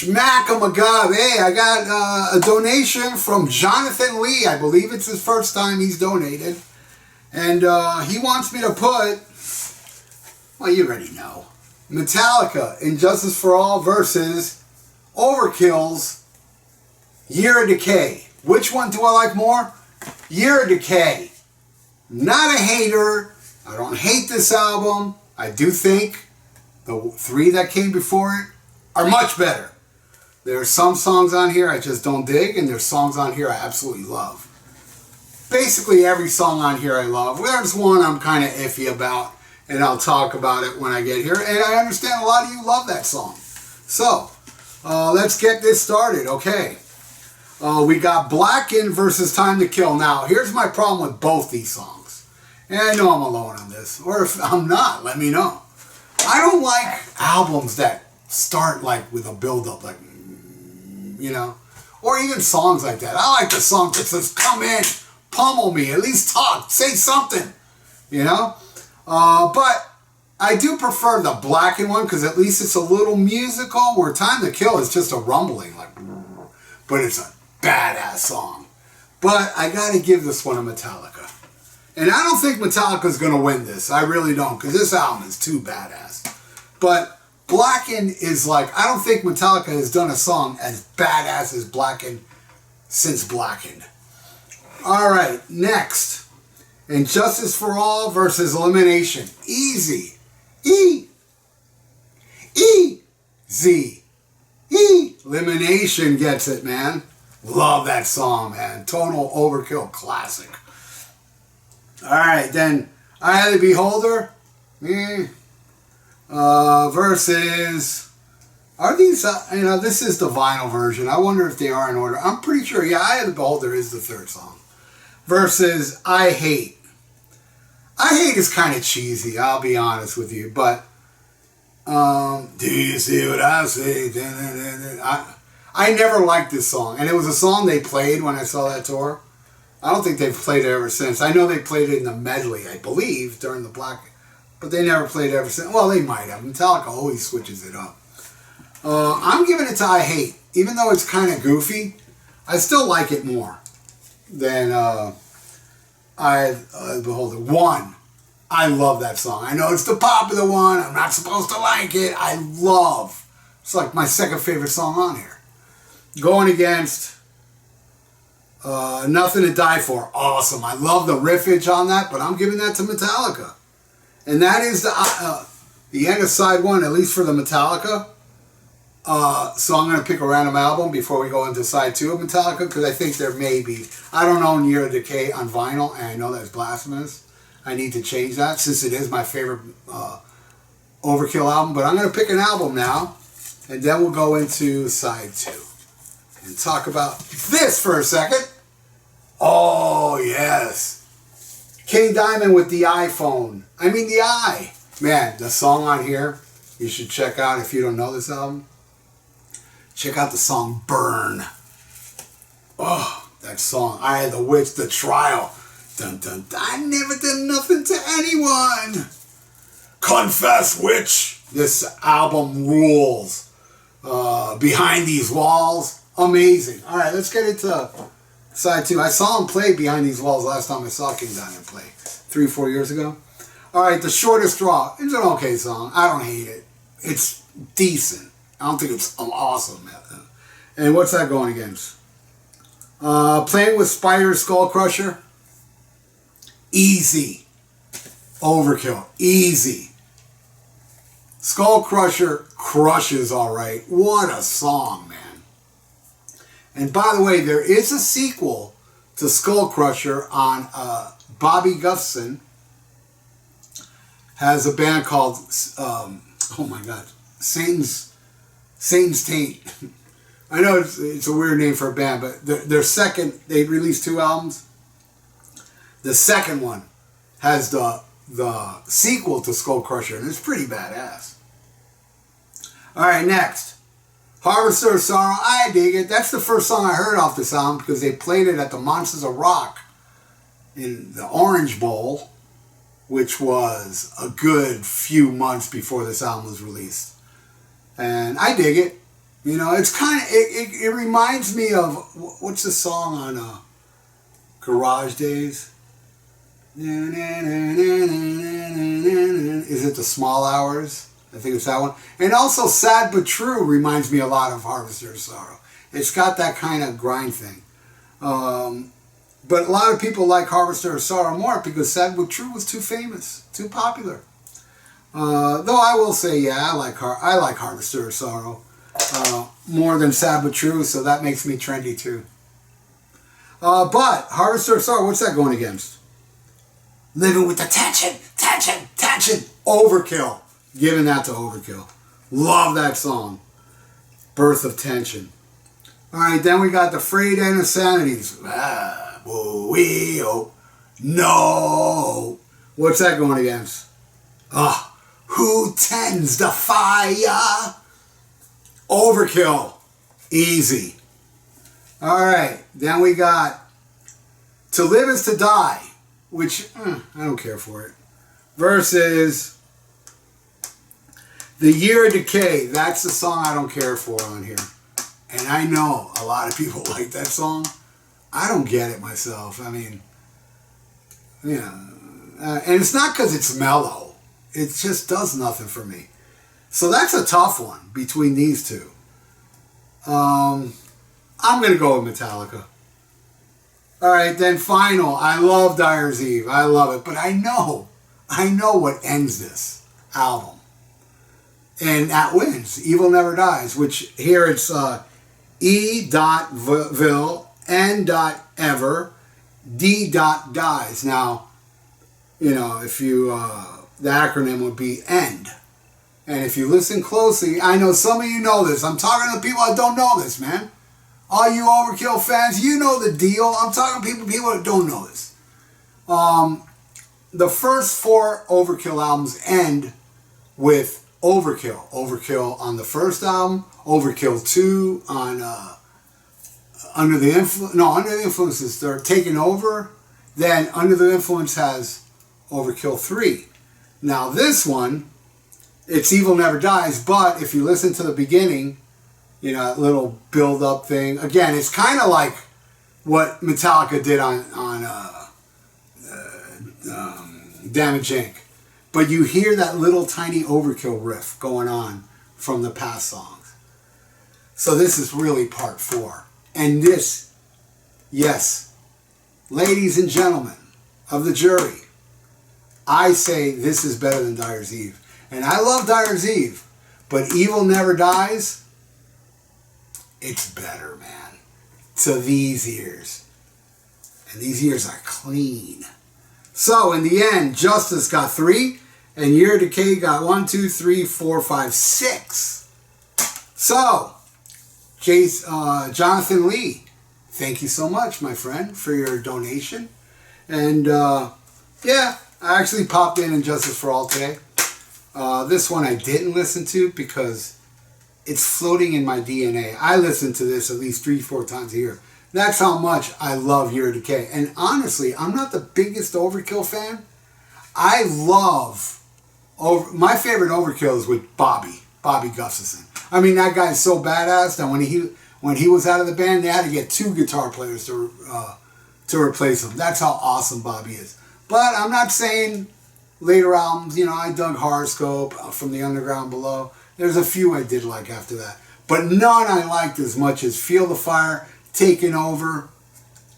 Schmackamagub. Hey, I got a donation from Jonathan Lee. I believe it's his first time he's donated. And he wants me to put, well, you already know, Metallica, Injustice for All versus Overkill's Year of Decay. Which one do I like more? Year of Decay. Not a hater. I don't hate this album. I do think the 3 that came before it are much better. There are some songs on here I just don't dig, and there's songs on here I absolutely love. Basically every song on here I love. There's one I'm kind of iffy about, and I'll talk about it when I get here. And I understand a lot of you love that song. So, let's get this started, okay? We got Blackened versus Time to Kill. Now, here's my problem with both these songs. And I know I'm alone on this. Or if I'm not, let me know. I don't like albums that start like with a build-up, like, you know, or even songs like that. I like the song that says, come in, pummel me, at least talk, say something, you know. But I do prefer the Blackened one because at least it's a little musical, where Time to Kill is just a rumbling, like, but it's a badass song. But I gotta give this one to Metallica. And I don't think Metallica's gonna win this. I really don't, because this album is too badass. But Blackened is like, I don't think Metallica has done a song as badass as Blackened since Blackened. Alright, next. Injustice for All versus Elimination. Easy. Easy. Elimination gets it, man. Love that song, man. Total Overkill classic. Alright, then Eye of the Beholder versus, are these, you know, this is the vinyl version. I wonder if they are in order. I'm pretty sure, yeah, Eye of the Beholder is the third song. Versus I Hate. I Hate is kind of cheesy, I'll be honest with you, but do you see what I say? I never liked this song, and it was a song they played when I saw that tour. I don't think they've played it ever since. I know they played it in the medley, I believe, during the Black, but they never played it ever since. Well, they might have. Metallica always switches it up. I'm giving it to I Hate. Even though it's kind of goofy, I still like it more than Beholder. One, I love that song. I know it's the popular one. I'm not supposed to like it. It's like my second favorite song on here. Going against Nothing to Die For. Awesome. I love the riffage on that, but I'm giving that to Metallica. And that is the end of side 1, at least for the Metallica. So I'm going to pick a random album before we go into side 2 of Metallica, because I think there may be, I don't own Year of Decay on vinyl, and I know that's blasphemous. I need to change that, since it is my favorite Overkill album. But I'm going to pick an album now, and then we'll go into side 2 and talk about this for a second. Oh, yes. King Diamond with the iPhone. I mean the I. Man, the song on here, you should check out if you don't know this album. Check out the song Burn. Oh, that song. I Had the Witch, The Trial. Dun, dun, dun. I never did nothing to anyone. Confess, Witch. This album rules. Behind These Walls. Amazing. All right, let's get into side 2. I saw him play Behind These Walls last time I saw King Diamond play. 3-4 years ago. All right, The Shortest Straw. It's an okay song. I don't hate it. It's decent. I don't think it's awesome. And what's that going against? Playing with Spiders, Skull Crusher. Easy. Overkill. Easy. Skull Crusher crushes alright. What a song, man. And by the way, there is a sequel to Skull Crusher on Bobby Gustafson has a band called oh my god, Satan's Taint. I know it's a weird name for a band, but their second, they released 2 albums. The second one has the sequel to Skull Crusher, and it's pretty badass. Alright, next. Harvester of Sorrow. I dig it. That's the first song I heard off this album because they played it at the Monsters of Rock in the Orange Bowl, which was a good few months before this album was released. And I dig it. You know, it's kind of, it reminds me of, what's the song on Garage Days? Is it The Small Hours? I think it's that one. And also Sad But True reminds me a lot of Harvester of Sorrow. It's got that kind of grind thing. But a lot of people like Harvester of Sorrow more because Sad But True was too famous, too popular. Though I will say, yeah, I like Harvester of Sorrow more than Sad But True, so that makes me trendy too. But Harvester of Sorrow, what's that going against? Living with the tension. Overkill. Giving that to Overkill. Love that song. Birth of Tension. Alright, then we got the Frayed and Insanities. No. What's that going against? Who tends the fire? Overkill. Easy. Alright, then we got To Live Is To Die, which I don't care for it, versus The Year of Decay. That's the song I don't care for on here. And I know a lot of people like that song. I don't get it myself. I mean, yeah. And it's not because it's mellow. It just does nothing for me. So that's a tough one between these two. I'm going to go with Metallica. Alright, then final. I love Dyer's Eve. I love it. But I know what ends this album. And that wins. Evil Never Dies. Which here it's E.Vil, N.Ever, D.Dies. Now, you know, if you, the acronym would be END. And if you listen closely, I know some of you know this. I'm talking to people that don't know this, man. All you Overkill fans, you know the deal. I'm talking to people that don't know this. The first 4 Overkill albums end with Overkill. Overkill on the first album, Overkill 2 on Under the Influences, they're taking over. Then Under the Influence has Overkill 3. Now this one, it's Evil Never Dies, but if you listen to the beginning, you know, that little build-up thing, again, it's kind of like what Metallica did on Damage Inc. But you hear that little tiny Overkill riff going on from the past songs. So this is really part 4. And this, yes, ladies and gentlemen of the jury, I say this is better than Dyer's Eve. And I love Dyer's Eve, but Evil Never Dies, it's better, man, to these ears. And these ears are clean. So in the end, Justice got 3, and Year of Decay got 1, 2, 3, 4, 5, 6. So, Jonathan Lee, thank you so much, my friend, for your donation. And yeah, I actually popped in Justice for All today. This one I didn't listen to because it's floating in my DNA. I listen to this at least 3-4 times a year. That's how much I love Year of Decay. And honestly, I'm not the biggest Overkill fan. I love, my favorite Overkill is with Bobby Gustafson. I mean, that guy's so badass that when he was out of the band, they had to get 2 guitar players to replace him. That's how awesome Bobby is. But I'm not saying later albums, you know, I dug Horoscope from the Underground Below. There's a few I did like after that. But none I liked as much as Feel the Fire, Taking Over,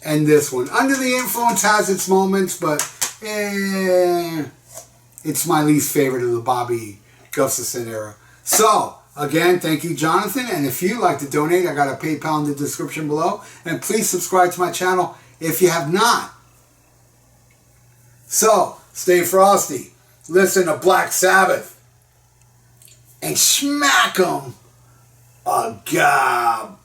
and this one. Under the Influence has its moments, but it's my least favorite of the Bobby Gustafson era. So, again, thank you, Jonathan. And if you'd like to donate, I got a PayPal in the description below. And please subscribe to my channel if you have not. So, stay frosty. Listen to Black Sabbath. And smack 'em a gaba.